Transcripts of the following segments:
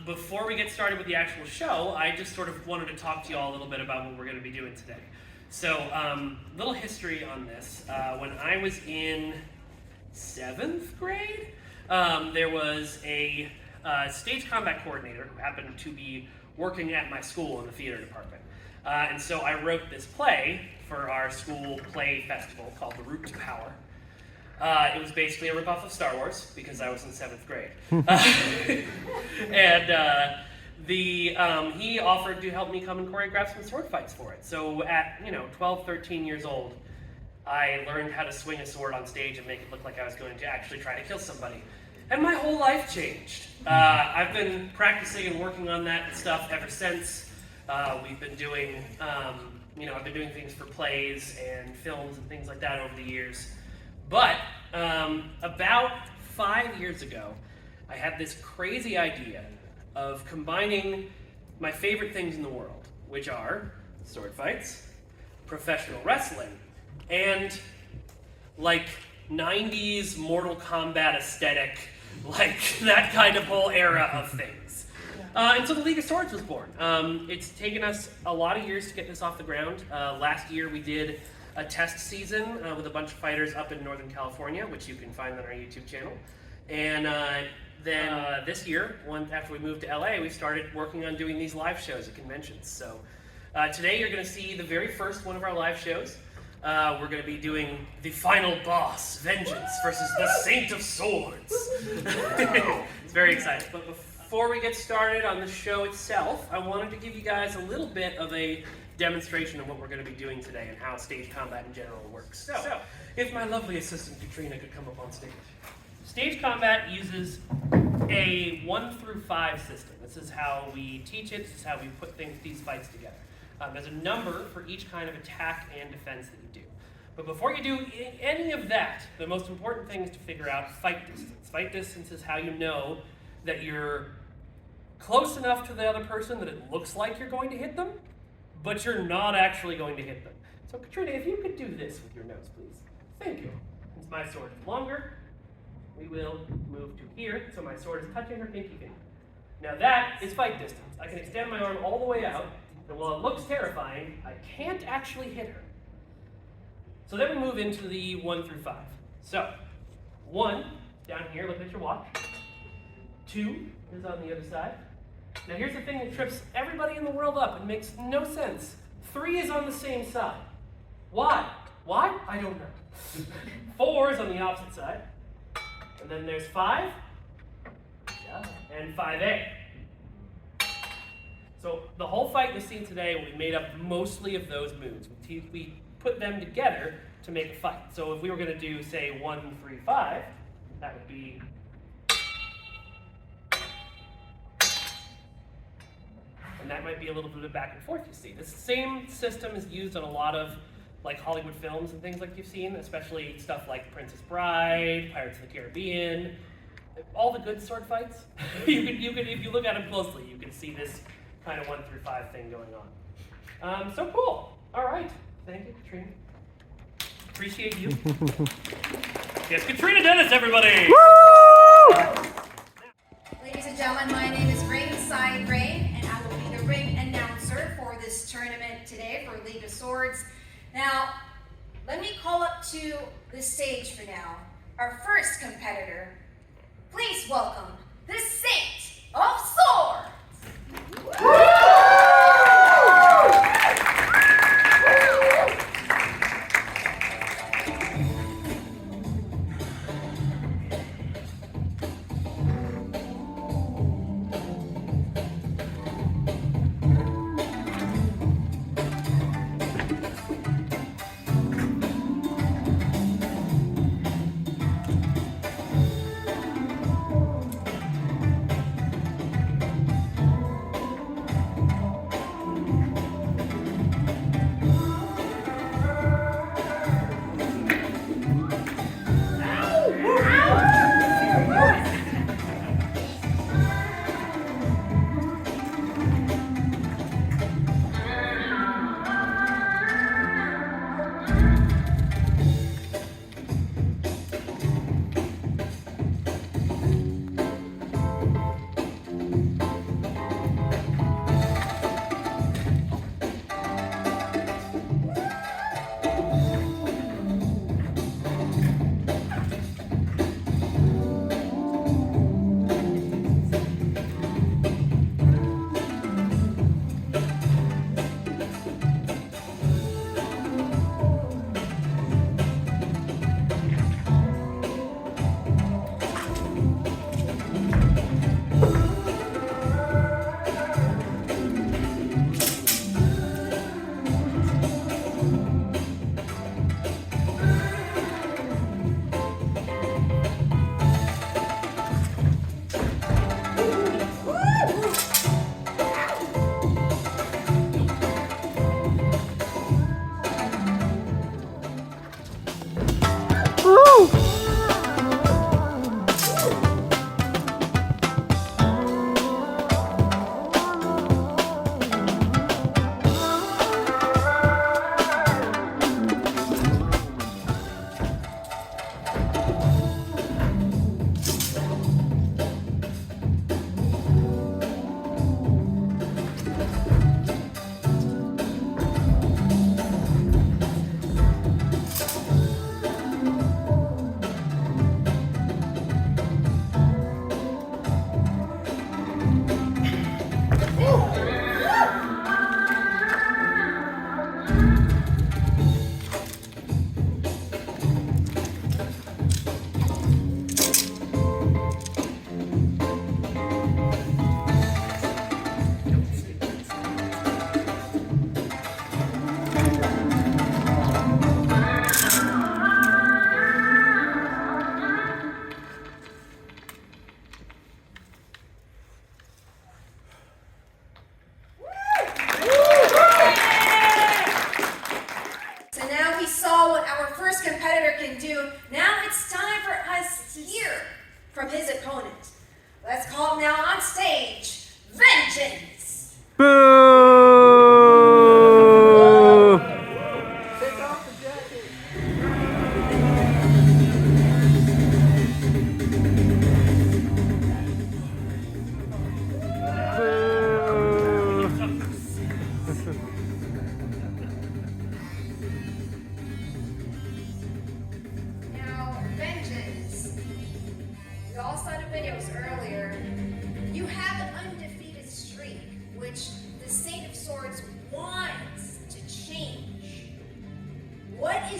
before we get started with the actual show, I just sort of wanted to talk to you all a little bit about what we're going to be doing today. So, little history on this. When I was in 7th grade, there was a stage combat coordinator who happened to be working at my school in the theater department. And so I wrote this play for our school play festival called The Route to Power. It was basically a ripoff of Star Wars because I was in 7th grade. And he offered to help me come and choreograph some sword fights for it. So at 12, 13 years old, I learned how to swing a sword on stage and make it look like I was going to actually try to kill somebody. And my whole life changed. I've been practicing and working on that stuff ever since. We've been doing, I've been doing things for plays and films and things like that over the years. But about 5 years ago, I had this crazy idea of combining my favorite things in the world, which are sword fights, professional wrestling, and like 90s Mortal Kombat aesthetic, like that kind of whole era of things. And so the League of Swords was born. It's taken us a lot of years to get this off the ground. Last year we did a test season with a bunch of fighters up in Northern California, which you can find on our YouTube channel. And then this year, after we moved to LA, we started working on doing these live shows at conventions. So today you're going to see the very first one of our live shows. We're going to be doing the final boss, Vengeance, versus the Saint of Swords. It's very exciting. But before we get started on the show itself, I wanted to give you guys a little bit of a demonstration of what we're going to be doing today and how stage combat in general works. So if my lovely assistant Katrina could come up on stage. Stage combat uses a 1 through 5 system. This is how we teach it. This is how we put these fights together. There's a number for each kind of attack and defense that you do. But before you do any of that, the most important thing is to figure out fight distance. Fight distance is how you know that you're close enough to the other person that it looks like you're going to hit them, but you're not actually going to hit them. So Katrina, if you could do this with your nose, please. Thank you. Since my sword is longer, we will move to here, so my sword is touching her pinky finger. Now that is fight distance. I can extend my arm all the way out, and while it looks terrifying, I can't actually hit her. So then we move into the 1 through 5. So, 1, down here, look at your watch. 2 is on the other side. Now here's the thing that trips everybody in the world up and makes no sense. 3 is on the same side. Why? Why? I don't know. 4 is on the opposite side. And then there's 5. Yeah. And 5A. So the whole fight you'll see today, we made up mostly of those moves. We put them together to make a fight. So if we were going to do, say, 1, 3, 5, that would be... And that might be a little bit of back and forth, you see. This same system is used on a lot of like Hollywood films and things like you've seen, especially stuff like Princess Bride, Pirates of the Caribbean, all the good sword fights. you can, if you look at them closely, you can see this kind of 1 through 5 thing going on. So cool. All right. Thank you, Katrina. Appreciate you. Yes, Katrina Dennis, everybody. Woo! Ladies and gentlemen, my name is Ringside Rain, and I will be the ring announcer for this tournament today for League of Swords. Now, let me call up to the stage for now our first competitor. Please welcome the Saint of Swords.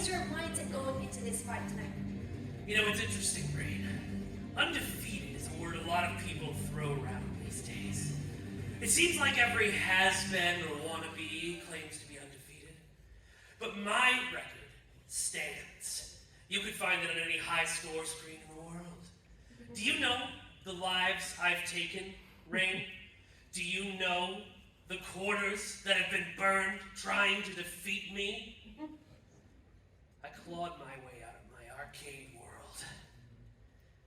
is your mindset going into this fight tonight? You know, it's interesting, Rain. Undefeated is a word a lot of people throw around these days. It seems like every has-been or wannabe claims to be undefeated. But my record stands. You could find it on any high-score screen in the world. Do you know the lives I've taken, Rain? Do you know the quarters that have been burned trying to defeat me? I clawed my way out of my arcade world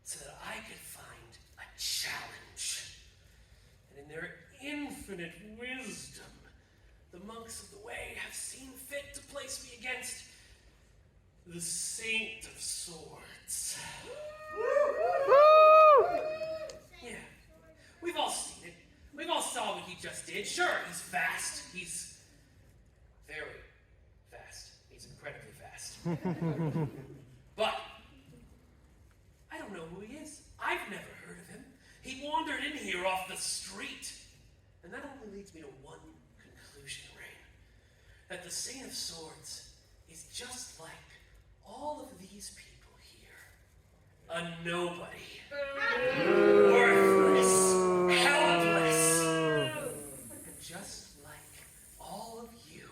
so that I could find a challenge. And in their infinite wisdom, the monks of the way have seen fit to place me against the Saint of Swords. Yeah, we've all seen it. We've all saw what he just did. Sure, he's fast. He's very fast. He's incredibly fast. But I don't know who he is. I've never heard of him. He wandered in here off the street. And that only leads me to one conclusion, Rain. That the Saint of Swords is just like all of these people here. A nobody. Worthless. Helpless. And just like all of you,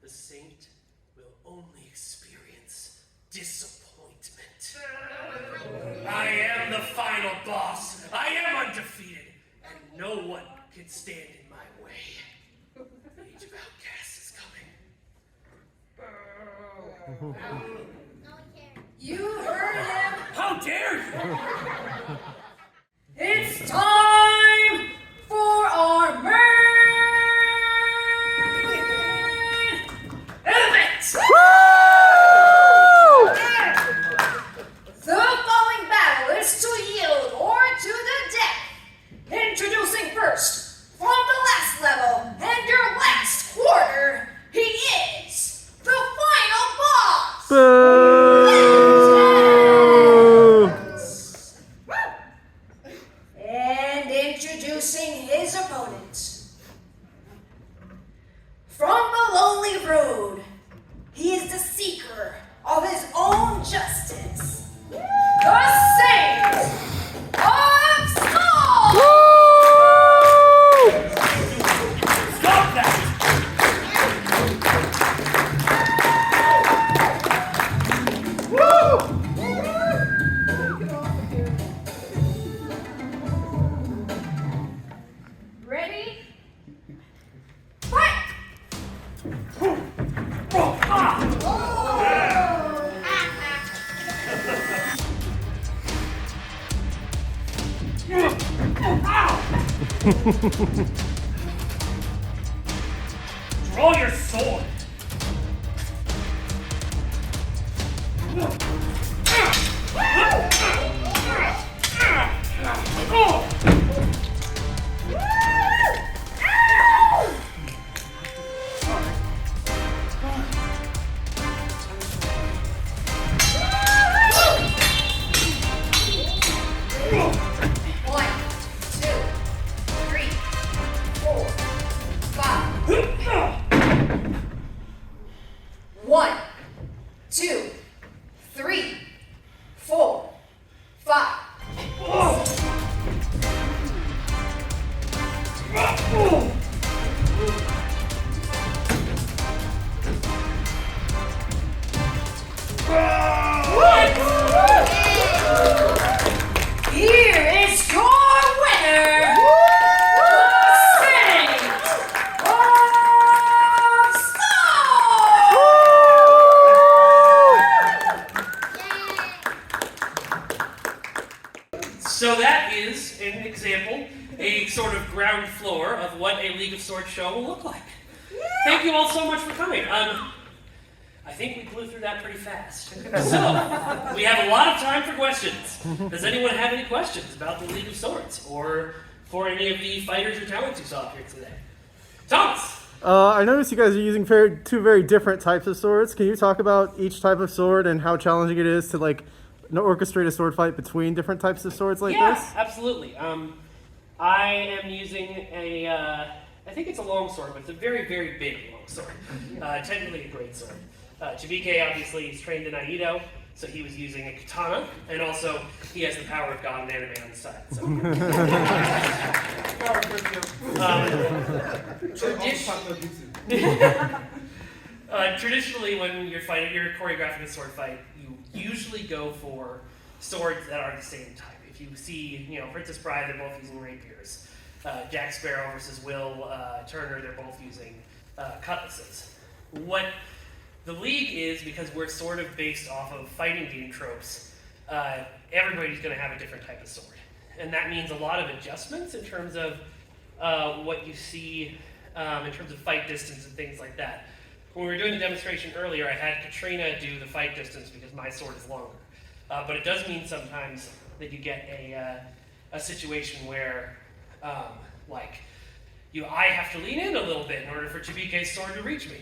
the Saint will only experience disappointment. I am the final boss. I am undefeated. And no one can stand in my way. The Age of Outcasts is coming. You heard him. How dare you! It's time for our main event! The following battle is to yield or to the death. Introducing first, from the last level and your last quarter, he is the final boss! And introducing his opponent. From the lonely road, he is the seeker of his own justice. The Saint of Swords! Stop that! Ready? Fight! Draw your sword! One, two, three, four, five. One, two, three, four, five. Here is your winner, Saint of So that is an example, a sort of ground floor of what a League of Swords show will look like. Thank you all so much for coming. I think we blew through that pretty fast. So, we have a lot of time for questions. Does anyone have any questions about the League of Swords or for any of the fighters or talents you saw up here today? Thomas! I noticed you guys are using two very different types of swords. Can you talk about each type of sword and how challenging it is to orchestrate a sword fight between different types of swords like Yeah, this? absolutely. I am using I think it's a long sword, but it's a very, very big long sword. Technically a great sword. Chibike obviously is trained in Iaido, so he was using a katana, and also he has the power of God and anime on his side. So. Traditionally, when you're choreographing a sword fight, you usually go for swords that are the same type. If you see, Princess Bride, they're both using rapiers. Jack Sparrow versus Will Turner, they're both using cutlasses. What the league is, because we're sort of based off of fighting game tropes, everybody's going to have a different type of sword. And that means a lot of adjustments in terms of what you see in terms of fight distance and things like that. When we were doing the demonstration earlier, I had Katrina do the fight distance because my sword is longer. But it does mean sometimes that you get a situation where, I have to lean in a little bit in order for Chibike's sword to reach me.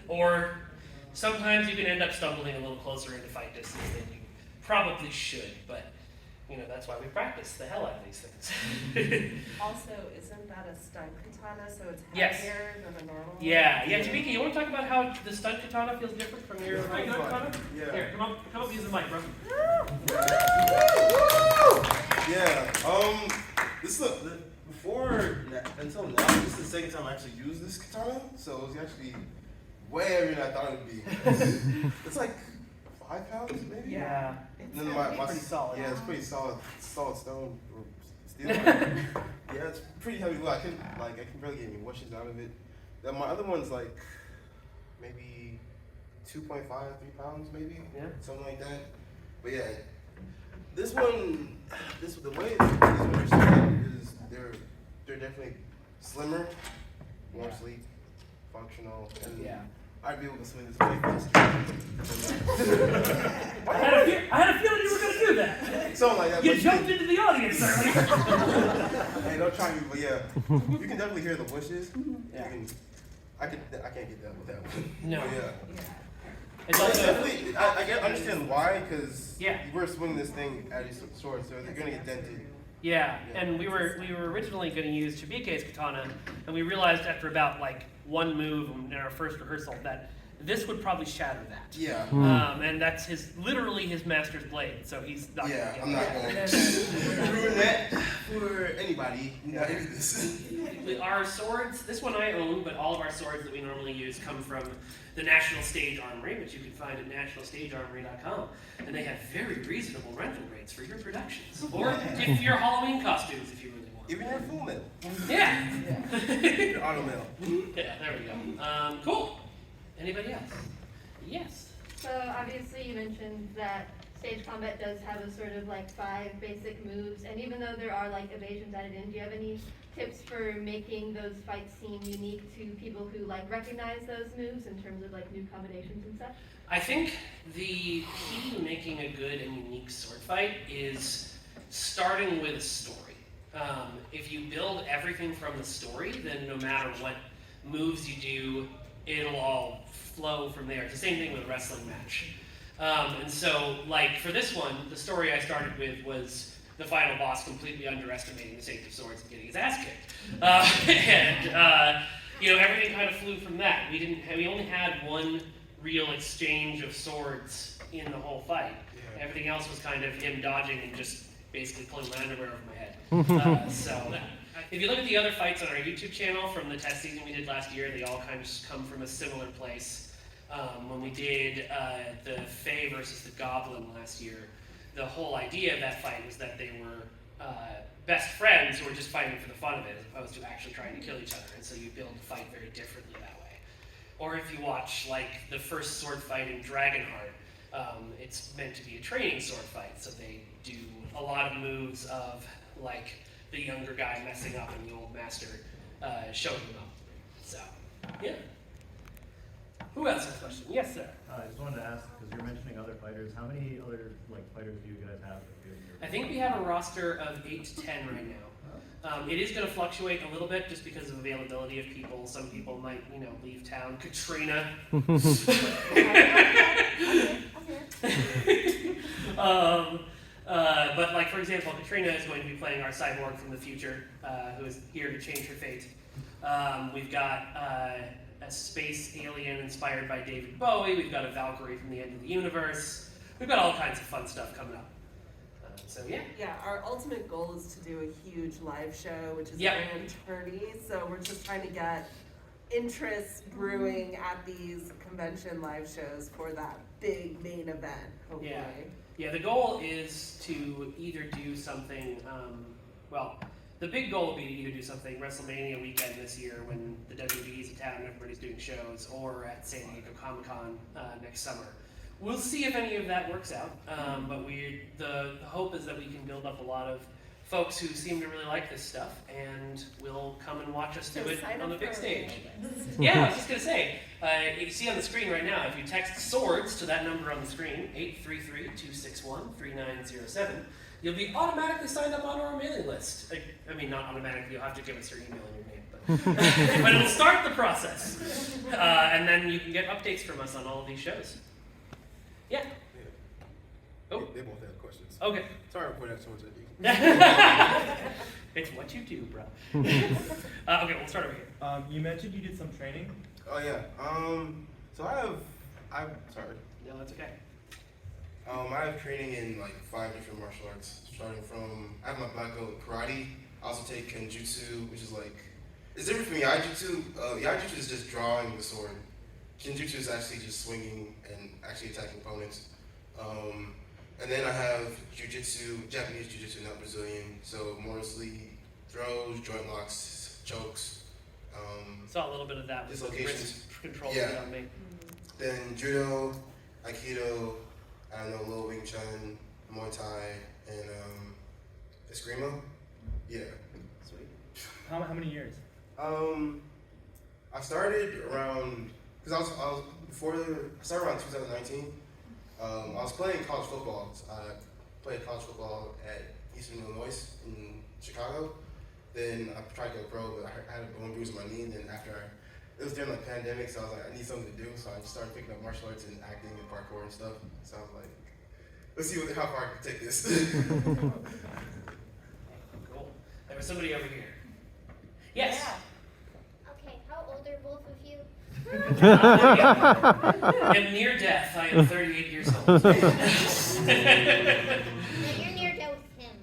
Or sometimes you can end up stumbling a little closer into fight distance than you probably should, but that's why we practice the hell out of these things. Also, isn't that a stunt katana, so it's Yes. heavier than a normal one? Yeah, Chibike, you want to talk about how the stunt katana feels different from your regular katana? Yeah. Here, come up, use the mic, bro. Yeah. This is until now, this is the second time I actually used this katana, so it was actually way heavier than I thought it would be. It's like 5 pounds, maybe. Yeah. And then my pretty solid. Yeah, it's pretty solid stone or steel. Yeah, it's pretty heavy. Well, I can barely get any washes out of it. Then my other one's like maybe 2.5, 3 pounds, maybe. Yeah. Something like that. But yeah, the way these ones are set is they're definitely slimmer, more sleek, functional, and Yeah. I'd be able to swing this way faster. I had a feeling you were going to do that. Something like that. You but jumped into the audience earlier. Hey, don't try me, but yeah, you can definitely hear the bushes. Yeah. I can't get that with that one. No. But yeah. It's But also, definitely, I understand why, because Yeah. you were swinging this thing at your sword, so they're gonna get dented. yeah, and we were originally going to use Chibike's katana, and we realized after about one move in our first rehearsal that this would probably shatter that. Yeah. And that's literally his master's blade, so he's not Yeah, gonna I'm get not that. gonna ruin that for anybody. Not into this. Our swords, this one I own, but all of our swords that we normally use come from the National Stage Armory, which you can find at nationalstagearmory.com. And they have very reasonable rental rates for your productions. Or if your Halloween costumes, if you really want. Even your full metal. Yeah. Your auto metal. Yeah, there we go. Cool. Anybody else? Yes. So obviously you mentioned that stage combat does have a sort of 5 basic moves, and even though there are evasions added in, do you have any tips for making those fights seem unique to people who recognize those moves in terms of new combinations and such? I think the key to making a good and unique sword fight is starting with a story. If you build everything from the story, then no matter what moves you do, it'll all flow from there. It's the same thing with a wrestling match. And so, for this one, the story I started with was the final boss completely underestimating the safety of swords and getting his ass kicked. Everything kind of flew from that. We only had one real exchange of swords in the whole fight. Yeah. Everything else was kind of him dodging and just basically pulling my underwear over my head. If you look at the other fights on our YouTube channel from the test season we did last year, they all kind of come from a similar place. When we did the Fae versus the Goblin last year, the whole idea of that fight was that they were best friends who were just fighting for the fun of it, as opposed to actually trying to kill each other. And so you build the fight very differently that way. Or if you watch the first sword fight in Dragonheart, it's meant to be a training sword fight, so they do a lot of moves of the younger guy messing up and the old master showing him up. So, yeah. Who else has a question? Yes, sir. I just wanted to ask, because you're mentioning other fighters, how many other fighters do you guys have? I think we have a roster of 8 to 10 right now. It is going to fluctuate a little bit just because of availability of people. Some people might, leave town. Katrina. But for example, Katrina is going to be playing our cyborg from the future, who is here to change her fate. We've got a space alien inspired by David Bowie. We've got a Valkyrie from the end of the universe. We've got all kinds of fun stuff coming up. So yeah. Yeah, our ultimate goal is to do a huge live show, which is Yep. grand tourney. So we're just trying to get interest brewing at these convention live shows for that big main event, hopefully. Yeah. Yeah, the goal is to either do something, well, the big goal would be to either do something WrestleMania weekend this year when the WWE's in town and everybody's doing shows, or at San Diego Comic-Con next summer. We'll see if any of that works out, but the hope is that we can build up a lot of folks who seem to really like this stuff, and will come and watch us do So it sign on the up big for stage. it. Yeah, I was just going to say, you see on the screen right now, if you text SWORDS to that number on the screen, 833-261-3907, you'll be automatically signed up on our mailing list. I mean, not automatically, you'll have to give us your email and your name, but, but it'll start the process. And then you can get updates from us on all of these shows. Yeah. Oh. They both have questions. Okay. Sorry for pointing out so much at you. It's what you do, bro. Okay, we'll start over here. You mentioned you did some training. Oh yeah. So I'm sorry. No, that's okay. I have training in like 5 different martial arts, starting from, I have my black belt in karate. I also take kenjutsu, which is like, it's different from Iaido. Iaido is just drawing the sword. Kenjutsu is actually just swinging and actually attacking opponents. And then I have jiu-jitsu, Japanese jiu-jitsu, not Brazilian. So mostly throws, joint locks, chokes. Saw a little bit of that with the Dislocations. wrist control Yeah. on me. Then judo, aikido, I don't know, low Wing Chun, Muay Thai, and Eskrima. Yeah. Sweet. How many years? I started around, because I started around 2019. I was playing college football. I played college football at Eastern Illinois in Chicago. Then I tried to go pro, but I had a bone bruise in my knee. And then it was during the pandemic, so I was like, I need something to do. So I just started picking up martial arts and acting and parkour and stuff. So I was like, let's see how far I can take this. Cool. There was somebody over here. Yes. Okay, how old are both of you? I am near death. I am 38 years old. No, you're near death with him.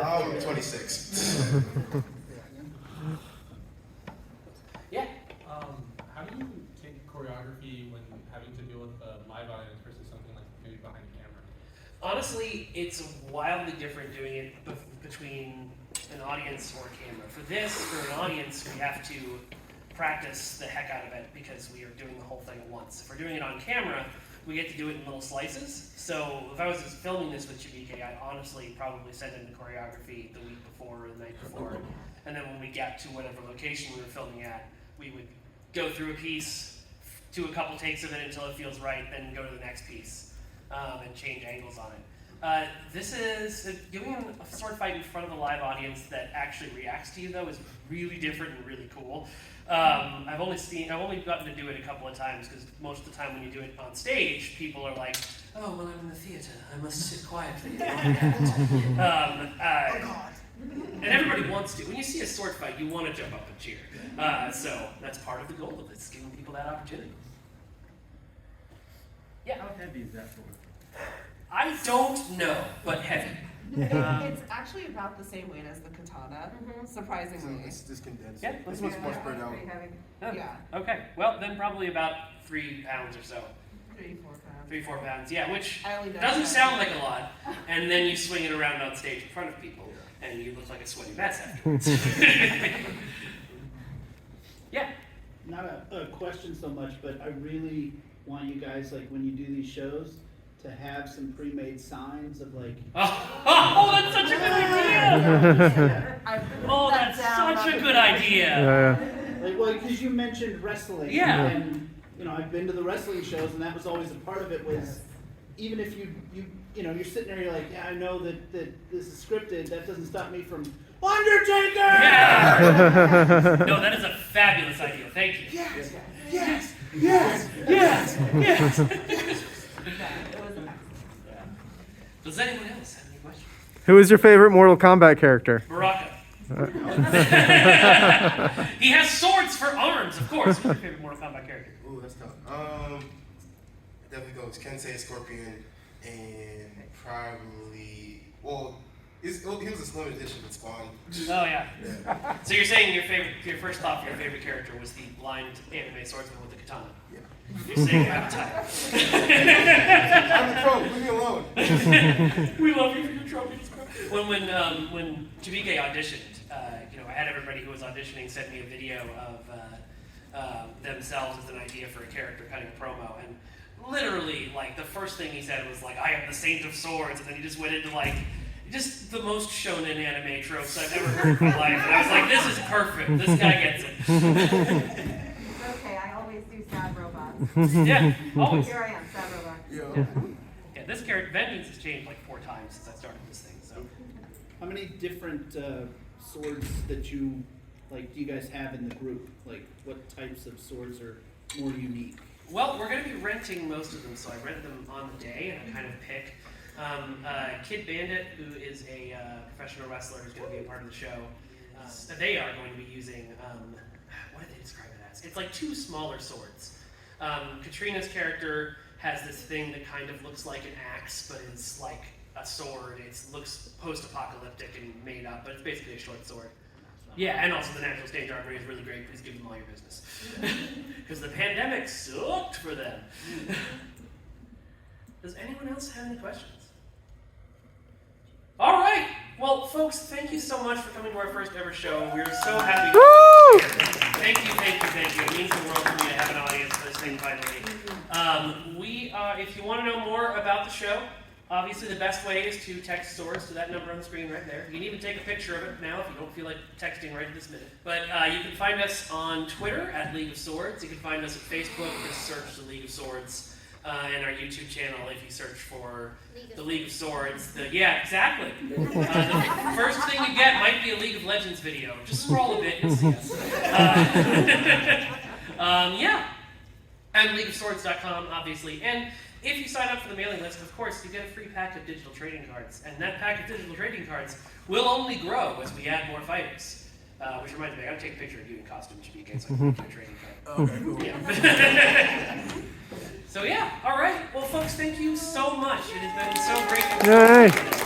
I'm 26. Yeah. How do you take choreography when having to deal with a live audience versus something like maybe behind the camera? Honestly, it's wildly different doing it between an audience or camera. For an audience, we have to practice the heck out of it because we are doing the whole thing at once. If we're doing it on camera, we get to do it in little slices. So if I was just filming this with Chibike, I'd honestly probably send in the choreography the week before or the night before. And then when we got to whatever location we were filming at, we would go through a piece, do a couple takes of it until it feels right, then go to the next piece and change angles on it. This is, doing a sword fight in front of a live audience that actually reacts to you though is really different and really cool. I've only gotten to do it a couple of times because most of the time when you do it on stage, people are like, "Oh, well, I'm in the theater. I must sit quietly and not act." And everybody wants to. When you see a sword fight, you want to jump up and cheer. So that's part of the goal of this, giving people that opportunity. Yeah. How heavy is that sword? I don't know, but heavy. It's actually about the same weight as the katana, surprisingly. It's just condensed. Yeah, This one's more spread out. Pretty heavy. Oh, Yeah, okay. Well, then probably about 3 pounds or so. 3-4 pounds. 3-4 pounds. Yeah, which I only know doesn't that. sound like a lot. And then you swing it around on stage in front of people, and you look like a sweaty mess afterwards. Yeah. Not a question so much, but I really want you guys, like when you do these shows, to have some pre-made signs of like. Oh, that's such a good idea! Oh, that's such a good idea. Like, well, because you mentioned wrestling. Yeah. And you know, I've been to the wrestling shows, and that was always a part of it. Was even if you you're sitting there, you're like, yeah, I know that this is scripted. That doesn't stop me from Undertaker. Yeah. No, that is a fabulous idea. Thank you. Yes. Yes. Yes. Yes. Yes. Does anyone else have any questions? Who is your favorite Mortal Kombat character? Baraka. He has swords for arms, of course. Who's your favorite Mortal Kombat character? Ooh, that's tough. Definitely goes Kensei Scorpion and probably he was a Slim edition with Spawn. Oh yeah. So you're saying your first thought for your favorite character was the blind anime swordsman with the katana? Yeah. You're saying you have a type. I'm a troll. Leave me alone. We love you for your trophies, bro. When Javike auditioned, I had everybody who was auditioning send me a video of themselves as an idea for a character cutting a promo, and literally, like, the first thing he said was like, "I am the Saint of Swords," and then he just went into like just the most shonen anime tropes I've ever heard in my life, and I was like, "This is perfect. This guy gets it." Okay, I always do sad robots. Yeah, always. Here I am, sad robot. Yeah, this character vengeance has changed like 4 times since I started this thing. So, How many different swords that you like do you guys have in the group? Like, what types of swords are more unique? well, we're going to be renting most of them, so I rent them on the day, and I kind of pick. Kid Bandit, who is a professional wrestler, is going to be a part of the show. They are going to be using, what did they describe it as? It's like 2 smaller swords. Katrina's character has this thing that kind of looks like an axe, but it's like a sword. It looks post-apocalyptic and made up, but it's basically a short sword. Yeah, and also the National Stage Armory is really great. Please give them all your business. Because the pandemic sucked for them. Does anyone else have any questions? All right. Well, folks, thank you so much for coming to our first ever show. We're so happy. Woo! Thank you. It means the world for me to have an audience for this thing finally. If you want to know more about the show, obviously the best way is to text swords to that number on the screen right there. You can even take a picture of it now if you don't feel like texting right this minute. But you can find us on Twitter at League of Swords. You can find us at Facebook. Just search the League of Swords. And our YouTube channel, if you search for the League of Swords. Yeah, exactly. The first thing you get might be a League of Legends video. Just scroll a bit, you'll see us. Yeah. And LeagueofSwords.com, obviously. And if you sign up for the mailing list, of course, you get a free pack of digital trading cards. And that pack of digital trading cards will only grow as we add more fighters. Which reminds me, I gotta take a picture of you in costume, Javike, so I can get a trading card. Okay, cool. Yeah. So yeah, all right. Well, folks, thank you so much. It has been so great. Yay!